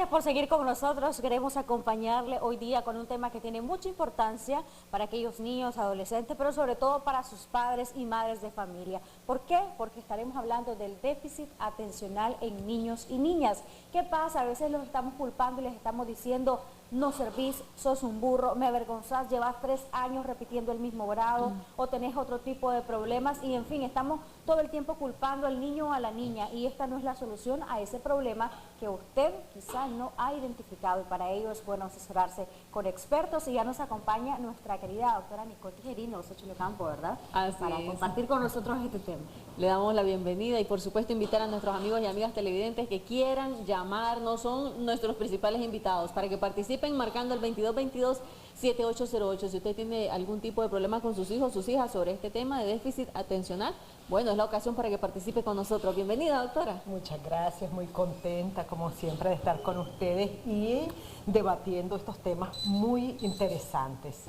Gracias por seguir con nosotros. Queremos acompañarle hoy día con un tema que tiene mucha importancia para aquellos niños, adolescentes, pero sobre todo para sus padres y madres de familia. ¿Por qué? Porque estaremos hablando del déficit atencional en niños y niñas. ¿Qué pasa? A veces los estamos culpando y les estamos diciendo: no servís, sos un burro, me avergonzás, llevas 3 años repitiendo el mismo grado o tenés otro tipo de problemas, y en fin, estamos todo el tiempo culpando al niño o a la niña, y esta no es la solución a ese problema que usted quizá no ha identificado, y para ello es bueno asesorarse con expertos. Y ya nos acompaña nuestra querida doctora Nicole Tijerino, Xochitl Ocampo, ¿verdad? Así para es. compartir con nosotros este tema. Le damos la bienvenida y por supuesto invitar a nuestros amigos y amigas televidentes que quieran llamarnos, son nuestros principales invitados para que participen marcando el 2222-7808. Si usted tiene algún tipo de problema con sus hijos, sus hijas sobre este tema de déficit atencional, bueno, es la ocasión para que participe con nosotros. Bienvenida, doctora. Muchas gracias, muy contenta como siempre de estar con ustedes y debatiendo estos temas muy interesantes.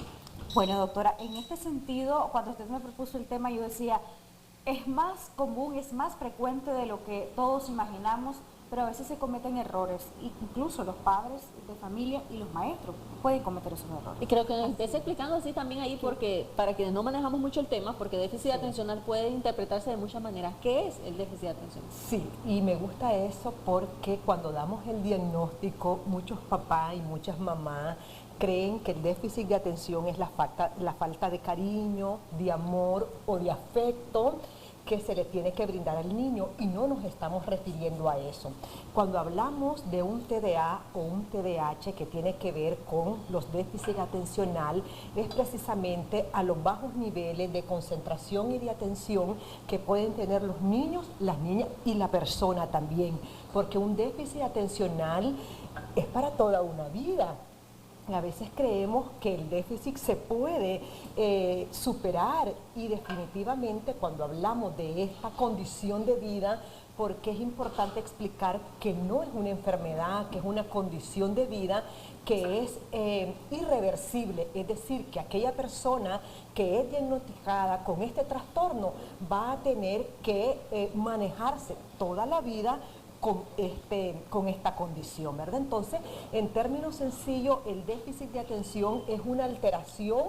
Bueno, doctora, en este sentido, cuando usted me propuso el tema, yo decía, es más común, es más frecuente de lo que todos imaginamos, pero a veces se cometen errores, incluso los padres de familia y los maestros pueden cometer esos errores. Y creo que nos estés explicando así también ahí, porque para quienes no manejamos mucho el tema, porque déficit atencional puede interpretarse de muchas maneras. ¿Qué es el déficit atencional? Sí, y me gusta eso porque cuando damos el diagnóstico, muchos papás y muchas mamás creen que el déficit de atención es la falta de cariño, de amor o de afecto que se le tiene que brindar al niño, y no nos estamos refiriendo a eso. Cuando hablamos de un TDA o un TDAH que tiene que ver con los déficits atencional, es precisamente a los bajos niveles de concentración y de atención que pueden tener los niños, las niñas y la persona también, porque un déficit atencional es para toda una vida. A veces creemos que el déficit se puede superar, y definitivamente cuando hablamos de esta condición de vida, porque es importante explicar que no es una enfermedad, que es una condición de vida que es irreversible, es decir, que aquella persona que es diagnosticada con este trastorno va a tener que manejarse toda la vida con esta condición, ¿verdad? Entonces, en términos sencillos, el déficit de atención es una alteración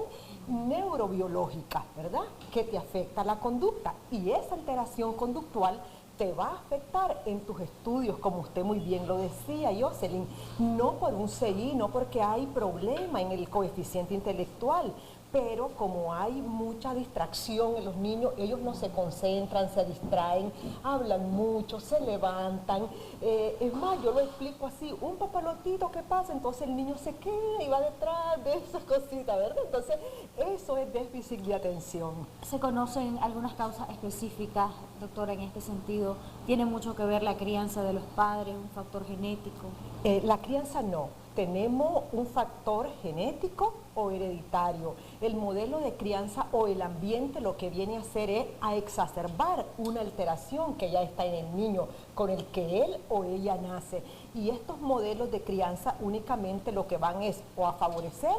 neurobiológica, ¿verdad?, que te afecta la conducta, y esa alteración conductual te va a afectar en tus estudios, como usted muy bien lo decía, Jocelyn, no por un CI, no porque hay problema en el coeficiente intelectual, pero como hay mucha distracción en los niños, ellos no se concentran, se distraen, hablan mucho, se levantan. Es más, yo lo explico así: un papalotito que pasa, entonces el niño se queda y va detrás de esas cositas, ¿verdad? Entonces, eso es déficit de atención. ¿Se conocen algunas causas específicas, doctora, en este sentido? ¿Tiene mucho que ver la crianza de los padres, un factor genético? La crianza no. Tenemos un factor genético o hereditario. El modelo de crianza o el ambiente lo que viene a hacer es a exacerbar una alteración que ya está en el niño, con el que él o ella nace. Y estos modelos de crianza únicamente lo que van es o a favorecer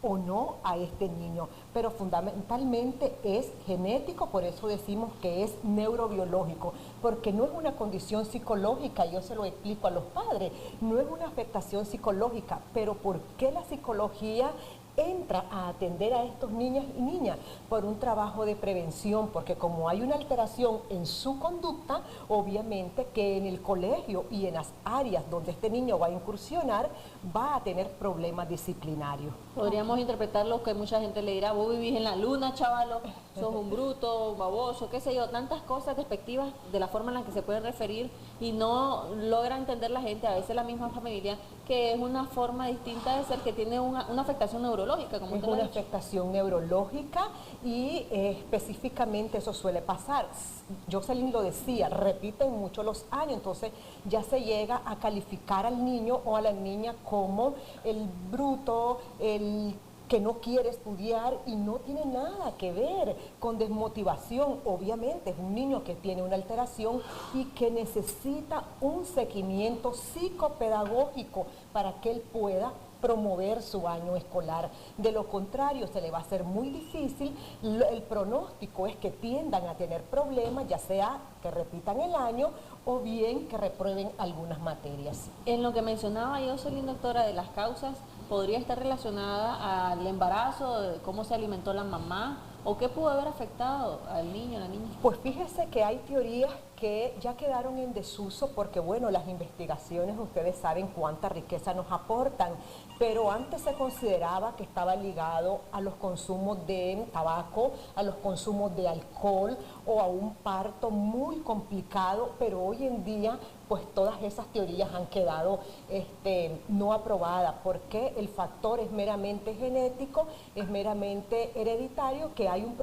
o no a este niño, pero fundamentalmente es genético, por eso decimos que es neurobiológico, porque no es una condición psicológica. Yo se lo explico a los padres, no es una afectación psicológica, pero ¿por qué la psicología entra a atender a estos niños y niñas? Por un trabajo de prevención, porque como hay una alteración en su conducta, obviamente que en el colegio y en las áreas donde este niño va a incursionar, va a tener problemas disciplinarios. Podríamos interpretar lo que mucha gente le dirá: vos vivís en la luna, chavalo, sos un bruto, baboso, qué sé yo, tantas cosas despectivas de la forma en la que se pueden referir, y no logra entender la gente, a veces la misma familia, que es una forma distinta de ser, que tiene una afectación neurológica, como es usted lo ha una dicho. afectación neurológica, y específicamente eso suele pasar. Jocelyn lo decía, repiten mucho los años, entonces ya se llega a calificar al niño o a la niña como el bruto, el que no quiere estudiar, y no tiene nada que ver con desmotivación. Obviamente es un niño que tiene una alteración y que necesita un seguimiento psicopedagógico para que él pueda promover su año escolar. De lo contrario, se le va a hacer muy difícil. El pronóstico es que tiendan a tener problemas, ya sea que repitan el año o bien que reprueben algunas materias. En lo que mencionaba Jocelyn, doctora, de las causas, ¿podría estar relacionada al embarazo, de cómo se alimentó la mamá, o qué pudo haber afectado al niño, a la niña? Pues fíjese que hay teorías que ya quedaron en desuso porque, bueno, las investigaciones, ustedes saben cuánta riqueza nos aportan, pero antes se consideraba que estaba ligado a los consumos de tabaco, a los consumos de alcohol o a un parto muy complicado, pero hoy en día pues todas esas teorías han quedado no aprobadas porque el factor es meramente genético, es meramente hereditario, que hay un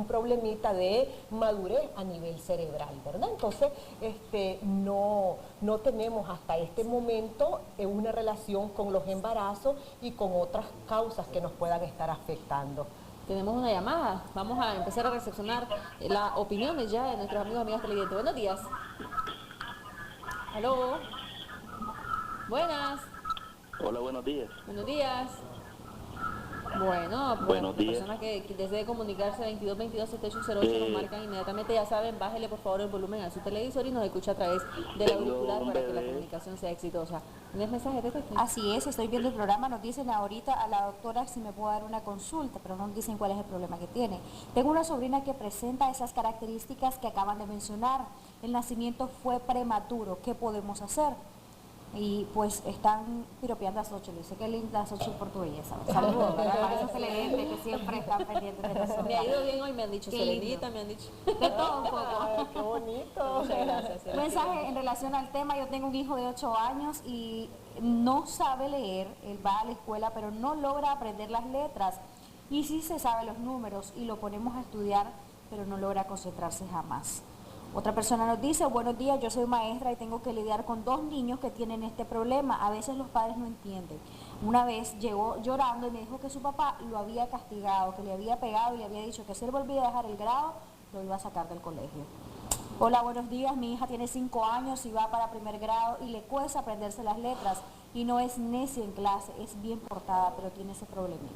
problemita de madurez a nivel cerebral, ¿verdad? Entonces no tenemos hasta este momento una relación con los embarazos y con otras causas que nos puedan estar afectando. Tenemos una llamada, vamos a empezar a recepcionar las opiniones ya de nuestros amigos y amigas televidentes. Buenos días. Aló. Buenas. Hola, buenos días. Buenos días. Bueno, pues Buenos días. la persona que desee comunicarse 2222-7808 nos marcan inmediatamente, ya saben, bájele por favor el volumen a su televisor y nos escucha a través del auricular para que la comunicación sea exitosa. ¿Tienes mensajes de texto? Así es, estoy viendo el programa, nos dicen ahorita a la doctora si me puedo dar una consulta, pero no nos dicen cuál es el problema que tiene. Tengo una sobrina que presenta esas características que acaban de mencionar. El nacimiento fue prematuro, ¿qué podemos hacer? Y pues están piropeando a Xochitl, dice qué linda Xochitl por tu belleza. Saludos, ¿verdad? Para esos televidentes que siempre están pendientes de nosotros. Me ha ido bien hoy, me han dicho Qué serenita, lindo. me han dicho. De todo un poco. Ay, qué bonito. Muchas gracias. Un mensaje en relación al tema, yo tengo un hijo de 8 años y no sabe leer, él va a la escuela pero no logra aprender las letras y sí se sabe los números y lo ponemos a estudiar pero no logra concentrarse jamás. Otra persona nos dice, buenos días, yo soy maestra y tengo que lidiar con 2 niños que tienen este problema. A veces los padres no entienden. Una vez llegó llorando y me dijo que su papá lo había castigado, que le había pegado y le había dicho que si él volvía a dejar el grado, lo iba a sacar del colegio. Hola, buenos días, mi hija tiene 5 años y va para primer grado y le cuesta aprenderse las letras y no es necia en clase, es bien portada, pero tiene ese problemita.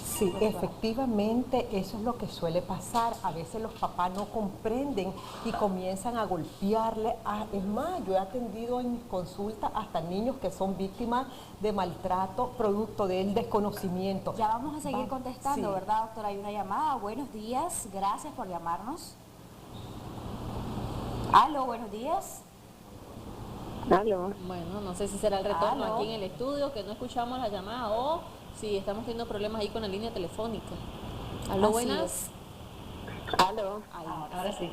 Sí, efectivamente, eso es lo que suele pasar. A veces los papás no comprenden y comienzan a golpearle. Es más, yo he atendido en mis consultas hasta niños que son víctimas de maltrato producto del desconocimiento. Ya vamos a seguir contestando, sí. ¿Verdad, doctora? Hay una llamada. Buenos días, gracias por llamarnos. Aló, buenos días. Aló. Bueno, no sé si será el retorno Aló. aquí en el estudio, que no escuchamos la llamada, o si estamos teniendo problemas ahí con la línea telefónica. Aló, Así buenas. es. Aló. Ahí, ahora sí.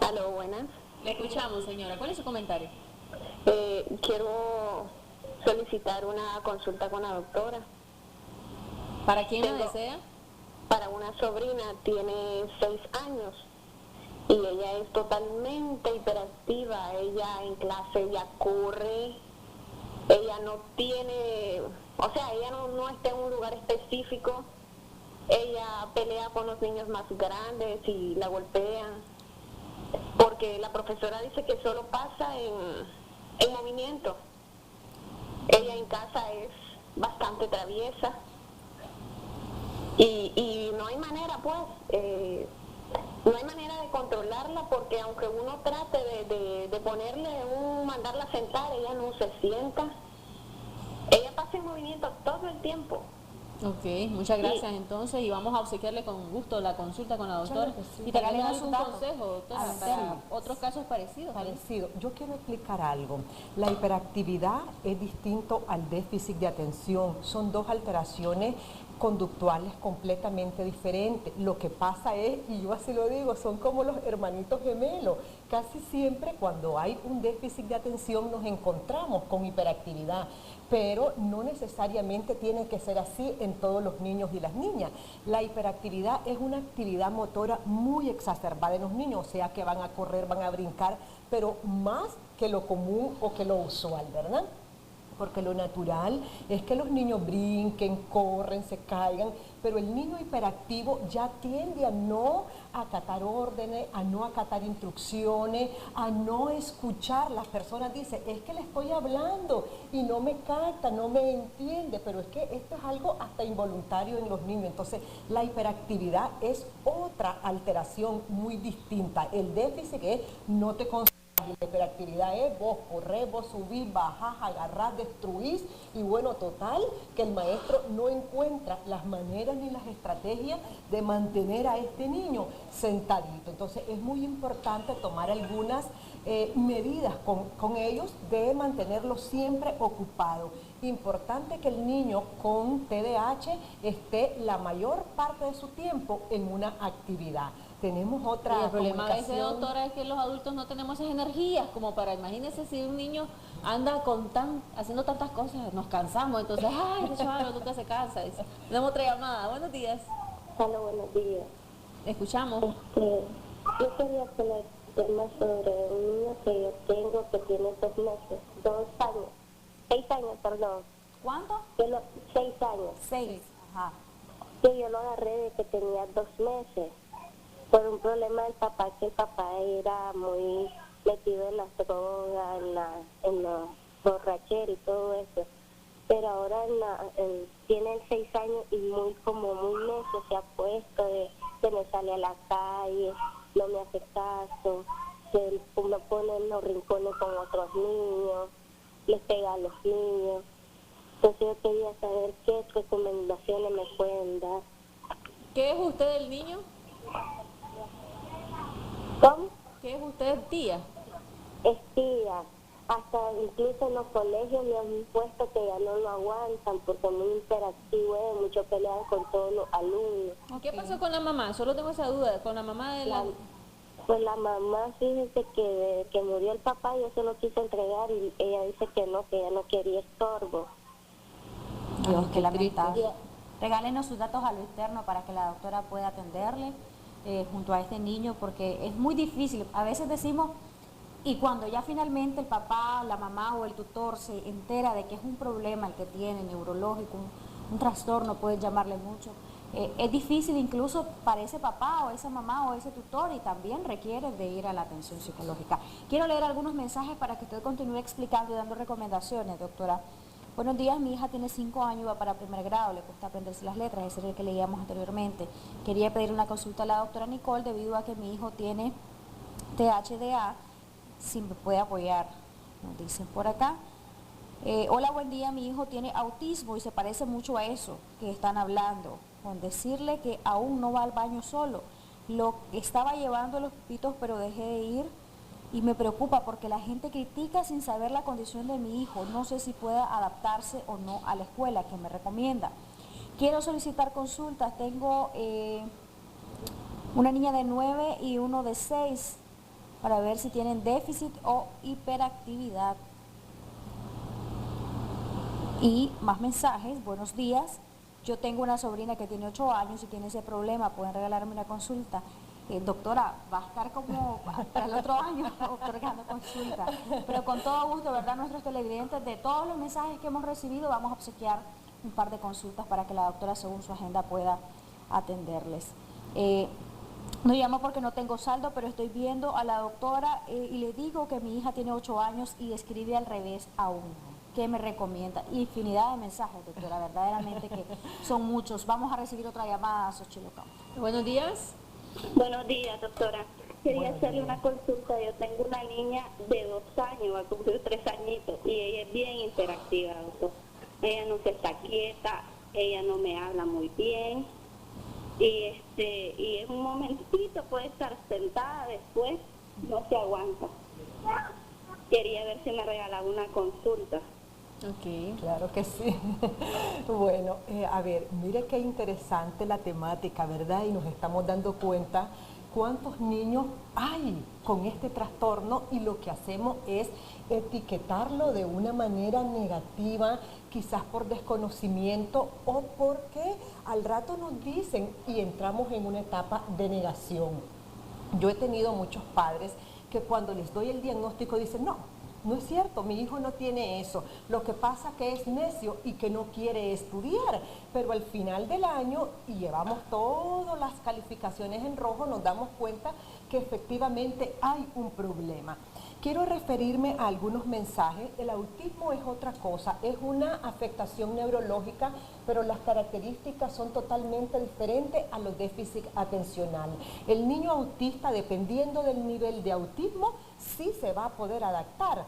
Aló, buenas. Le escuchamos, señora. ¿Cuál es su comentario? Quiero solicitar una consulta con la doctora. ¿Para quién la Tengo- desea? Para una sobrina, tiene 6 años y ella es totalmente hiperactiva. Ella en clase, ella corre, ella no tiene, o sea, ella no está en un lugar específico. Ella pelea con los niños más grandes y la golpean, porque la profesora dice que solo pasa en movimiento. Ella en casa es bastante traviesa y no hay manera, pues, no hay manera de controlarla, porque aunque uno trate de ponerle mandarla a sentar, ella no se sienta. Ella pasa en movimiento todo el tiempo. Ok, muchas gracias entonces, y vamos a obsequiarle con gusto la consulta con la doctora. Claro que sí. Y también Regálenos algún sus datos. consejo, doctora, Ah, para sí. otros casos parecidos. ¿no? Parecido. Yo quiero explicar algo. La hiperactividad es distinto al déficit de atención. Son 2 alteraciones conductuales completamente diferentes. Lo que pasa es, y yo así lo digo, son como los hermanitos gemelos. Casi siempre cuando hay un déficit de atención nos encontramos con hiperactividad, pero no necesariamente tiene que ser así en todos los niños y las niñas. La hiperactividad es una actividad motora muy exacerbada en los niños, o sea que van a correr, van a brincar, pero más que lo común o que lo usual, ¿verdad? porque lo natural es que los niños brinquen, corren, se caigan, pero el niño hiperactivo ya tiende a no acatar órdenes, a no acatar instrucciones, a no escuchar. Las personas dicen, es que le estoy hablando y no me capta, no me entiende, pero es que esto es algo hasta involuntario en los niños. Entonces, la hiperactividad es otra alteración muy distinta. El déficit es no te concentras. La hiperactividad es vos corrés, vos subís, bajás, agarrás, destruís, y bueno, total, que el maestro no encuentra las maneras ni las estrategias de mantener a este niño sentadito. Entonces es muy importante tomar algunas medidas con ellos de mantenerlo siempre ocupado. Importante que el niño con TDAH esté la mayor parte de su tiempo en una actividad. Tenemos otra y el problema a veces, comunicación. doctora, es que los adultos no tenemos esas energías como para, imagínese si un niño anda haciendo tantas cosas, nos cansamos, entonces, ay, ese chaval nunca se cansa. Tenemos otra llamada. Buenos días. Hola, buenos días. Escuchamos. Yo quería poner tema sobre un niño que yo tengo que tiene 2 meses, 6 años, perdón. ¿Cuánto? 6 años. 6. Ajá. Que yo lo agarré de que tenía 2 meses. Por un problema del papá, que el papá era muy metido en las drogas, en la borrachera y todo eso. Pero ahora tiene 6 años y muy necio se ha puesto, se me sale a la calle, no me hace caso, se me pone en los rincones con otros niños, les pega a los niños. Entonces yo quería saber qué recomendaciones me pueden dar. ¿Qué es usted el niño? ¿Cómo? ¿Qué es usted, tía? Espía. Hasta incluso en los colegios me han puesto que ya no lo aguantan porque es muy interactivo, es mucho pelear con todos los alumnos. ¿Qué pasó con la mamá? Solo tengo esa duda. ¿Con la mamá de la...? Pues la mamá, fíjese que desde que murió el papá yo se lo quise entregar y ella dice que ella no quería estorbo. Dios, qué qué lamentable. Regálenos sus datos a lo externo para que la doctora pueda atenderle junto a este niño, porque es muy difícil. A veces decimos, y cuando ya finalmente el papá, la mamá o el tutor se entera de que es un problema el que tiene, neurológico, un trastorno, pueden llamarle mucho, es difícil incluso para ese papá o esa mamá o ese tutor, y también requiere de ir a la atención psicológica. Quiero leer algunos mensajes para que usted continúe explicando y dando recomendaciones, doctora. Buenos días, mi hija tiene 5 años, va para 1er grado, le cuesta aprenderse las letras, ese es el que leíamos anteriormente. Quería pedir una consulta a la doctora Nicole debido a que mi hijo tiene THDA, si me puede apoyar, nos dicen por acá. Hola, buen día, mi hijo tiene autismo y se parece mucho a eso que están hablando, con decirle que aún no va al baño solo. Lo estaba llevando a los pipitos, pero dejé de ir. Y me preocupa porque la gente critica sin saber la condición de mi hijo. No sé si pueda adaptarse o no a la escuela, que me recomienda. Quiero solicitar consultas. Tengo una niña de 9 y uno de 6 para ver si tienen déficit o hiperactividad. Y más mensajes. Buenos días. Yo tengo una sobrina que tiene 8 años y tiene ese problema. ¿Pueden regalarme una consulta? Doctora, va a estar como para el otro año otorgando consulta, pero con todo gusto, ¿verdad? Nuestros televidentes, de todos los mensajes que hemos recibido, vamos a obsequiar un par de consultas para que la doctora, según su agenda, pueda atenderles. No llamo porque no tengo saldo, pero estoy viendo a la doctora y le digo que mi hija tiene 8 años y escribe al revés aún. ¿Qué me recomienda? Infinidad de mensajes, doctora, verdaderamente que son muchos. Vamos a recibir otra llamada a Xochitl Ocampo. Buenos días. Buenos días, doctora. Quería hacerle una consulta. Yo tengo una niña de 2 años, va a cumplir 3 añitos, y ella es bien interactiva, doctor. Ella no se está quieta, ella no me habla muy bien, y en un momentito puede estar sentada, después no se aguanta. Quería ver si me regalaba una consulta. Ok. Claro que sí. Bueno, a ver, mire qué interesante la temática, ¿verdad? Y nos estamos dando cuenta cuántos niños hay con este trastorno, y lo que hacemos es etiquetarlo de una manera negativa, quizás por desconocimiento o porque al rato nos dicen y entramos en una etapa de negación. Yo he tenido muchos padres que cuando les doy el diagnóstico dicen, no, No es cierto, mi hijo no tiene eso. Lo que pasa que es necio y que no quiere estudiar. Pero al final del año, y llevamos todas las calificaciones en rojo, nos damos cuenta que efectivamente hay un problema. Quiero referirme a algunos mensajes. El autismo es otra cosa, es una afectación neurológica, pero las características son totalmente diferentes a los déficits atencionales. El niño autista, dependiendo del nivel de autismo, sí se va a poder adaptar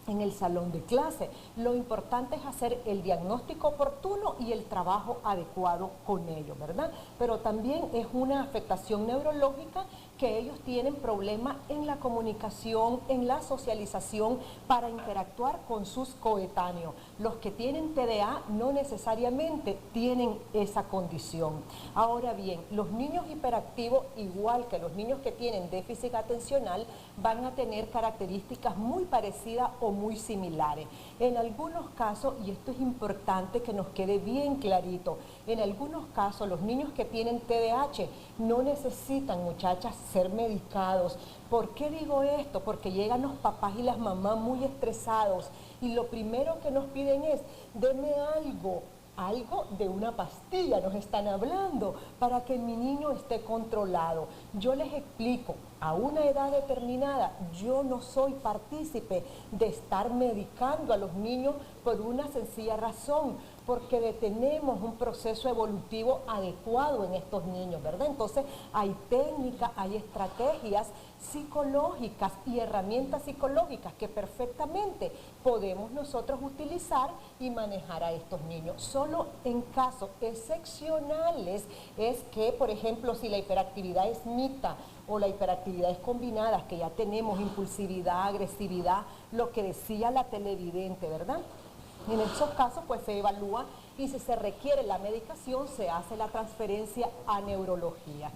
en el salón de clase. Lo importante es hacer el diagnóstico oportuno y el trabajo adecuado con ellos, ¿verdad? Pero también es una afectación neurológica que ellos tienen problemas en la comunicación, en la socialización para interactuar con sus coetáneos. Los que tienen TDA no necesariamente tienen esa condición. Ahora bien, los niños hiperactivos, igual que los niños que tienen déficit atencional, van a tener características muy parecidas o muy similares. En algunos casos, y esto es importante que nos quede bien clarito, en algunos casos los niños que tienen TDAH no necesitan, muchachas, ser medicados. ¿Por qué digo esto? Porque llegan los papás y las mamás muy estresados y lo primero que nos piden es, deme algo de una pastilla, nos están hablando, para que mi niño esté controlado. Yo les explico, a una edad determinada, yo no soy partícipe de estar medicando a los niños por una sencilla razón, porque detenemos un proceso evolutivo adecuado en estos niños, ¿verdad? Entonces hay técnicas, hay estrategias psicológicas y herramientas psicológicas que perfectamente podemos nosotros utilizar y manejar a estos niños. Solo en casos excepcionales es que, por ejemplo, si la hiperactividad es mixta o la hiperactividad es combinada, que ya tenemos impulsividad, agresividad, lo que decía la televidente, ¿verdad? En esos casos pues se evalúa y si se requiere la medicación se hace la transferencia a neurología.